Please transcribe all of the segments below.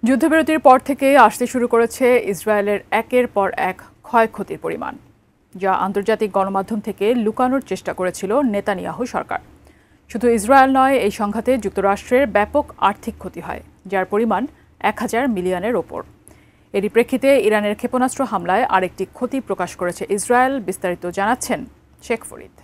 যুদ্ধবিরতির পর থেকে আসতে শুরু করেছে ইসরায়েলের একের পর এক ক্ষয়ক্ষতির পরিমাণ, যা আন্তর্জাতিক গণমাধ্যম থেকে লুকানোর চেষ্টা করেছিল নেতানিয়াহু সরকার। শুধু ইসরায়েল নয়, এই সংঘাতে যুক্তরাষ্ট্রের ব্যাপক আর্থিক ক্ষতি হয়, যার পরিমাণ 1000 মিলিয়নের ওপর। এরই প্রেক্ষিতে ইরানের ক্ষেপণাস্ত্র হামলায় আরেকটি ক্ষতি প্রকাশ করেছে ইসরায়েল। বিস্তারিত জানাচ্ছেন শেখ ফরিদ।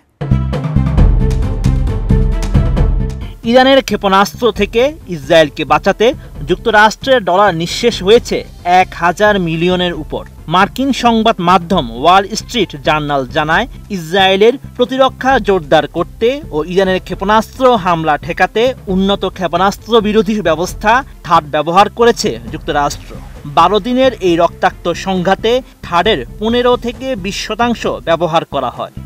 ইরানের ক্ষেপণাস্ত্র থেকে ইসরায়েলকে বাঁচাতে যুক্তরাষ্ট্রের ডলার নিঃশেষ হয়েছে 1000 মিলিয়নের উপর। মার্কিন সংবাদ মাধ্যম ওয়াল স্ট্রিট জার্নাল জানায়, ইসরায়েলের প্রতিরক্ষা জোরদার করতে ও ইরানের ক্ষেপণাস্ত্র হামলা ঠেকাতে উন্নত ক্ষেপণাস্ত্র বিরোধী ব্যবস্থা থার্ড ব্যবহার করেছে যুক্তরাষ্ট্র। 12 দিনের এই রক্তাক্ত সংঘাতে থার্ডের 15 থেকে 20% ব্যবহার করা হয়।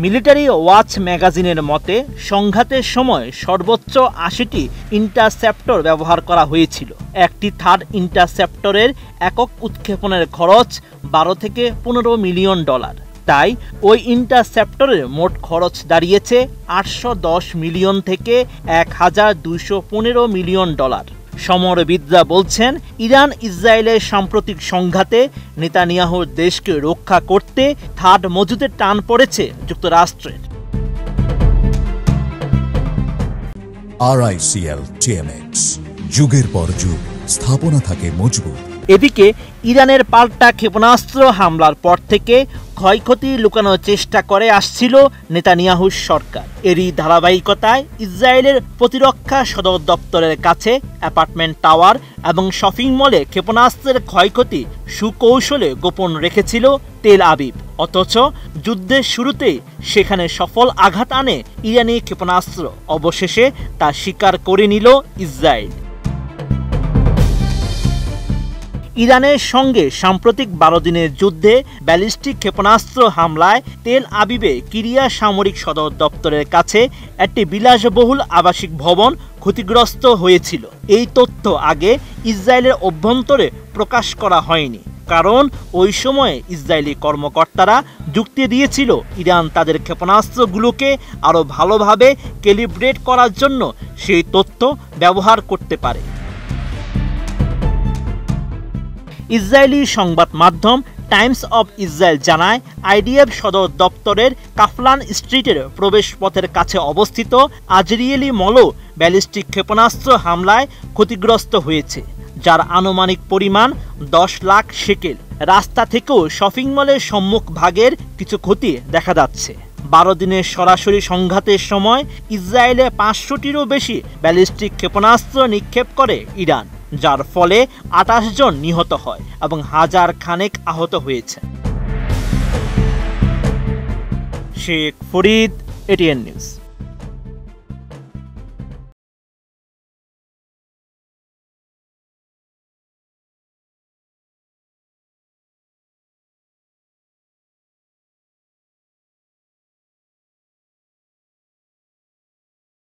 মিলিটারি ওয়াচ ম্যাগাজিনের মতে, সংঘাতের সময় সর্বোচ্চ 80টি ইন্টারসেপ্টর ব্যবহার করা হয়েছিল। একটি থার্ড ইন্টারসেপ্টরের একক উৎক্ষেপণের খরচ 12 থেকে 15 মিলিয়ন ডলার। তাই ওই ইন্টারসেপ্টরের মোট খরচ দাঁড়িয়েছে 810 মিলিয়ন থেকে 1215 মিলিয়ন ডলার। সমরবিদরা বলছেন, ইরান ইসরায়েলের সাম্প্রতিক সংঘাতে নেতানিয়াহুর দেশকে রক্ষা করতে থার্ড মজুদের টান পড়েছে যুক্তরাষ্ট্রের। RICL TMX, যুগের পর যুগ স্থাপনা থাকে মজবুত। এদিকে ইরানের পাল্টা ক্ষেপণাস্ত্র হামলার পর থেকে ক্ষয়ক্ষতি লুকানোর চেষ্টা করে আসছিল নেতানিয়াহুর সরকার। এরই ধারাবাহিকতায় ইসরায়েলের প্রতিরক্ষা সদর দপ্তরের কাছে অ্যাপার্টমেন্ট টাওয়ার এবং শপিং মলে ক্ষেপণাস্ত্রের ক্ষয়ক্ষতি সুকৌশলে গোপন রেখেছিল তেল আবিব। অথচ যুদ্ধের শুরুতেই সেখানে সফল আঘাত আনে ইরানি ক্ষেপণাস্ত্র। অবশেষে তা স্বীকার করে নিল ইসরায়েল। ইরানের সঙ্গে সাম্প্রতিক 12 দিনের যুদ্ধে ব্যালিস্টিক ক্ষেপণাস্ত্র হামলায় তেল আবিবে কিরিয়া সামরিক সদর দপ্তরের কাছে একটি বিলাসবহুল আবাসিক ভবন ক্ষতিগ্রস্ত হয়েছিল। এই তথ্য আগে ইসরায়েলের অভ্যন্তরে প্রকাশ করা হয়নি, কারণ ওই সময়ে ইসরায়েলি কর্মকর্তারা যুক্তি দিয়েছিল ইরান তাদের ক্ষেপণাস্ত্রগুলোকে আরও ভালোভাবে ক্যালিব্রেট করার জন্য সেই তথ্য ব্যবহার করতে পারে। ইসরায়েলি সংবাদ মাধ্যম টাইমস অব ইসরায়েল জানায়, আইডিএফ সদর দপ্তরের কাফলান স্ট্রিটের প্রবেশপথের কাছে অবস্থিত আজরিয়েলি মলও ব্যালিস্টিক ক্ষেপণাস্ত্র হামলায় ক্ষতিগ্রস্ত হয়েছে, যার আনুমানিক পরিমাণ 10 লাখ শেকেল। রাস্তা থেকেও শপিং মলের সম্মুখ ভাগের কিছু ক্ষতি দেখা যাচ্ছে। 12 দিনের সরাসরি সংঘাতের সময় ইসরায়েলে 500টিরও বেশি ব্যালিস্টিক ক্ষেপণাস্ত্র নিক্ষেপ করে ইরান, যার ফলে 28 জন নিহত হয় এবং হাজার খানেক আহত হয়েছে। Sheikh Farid, ATN news.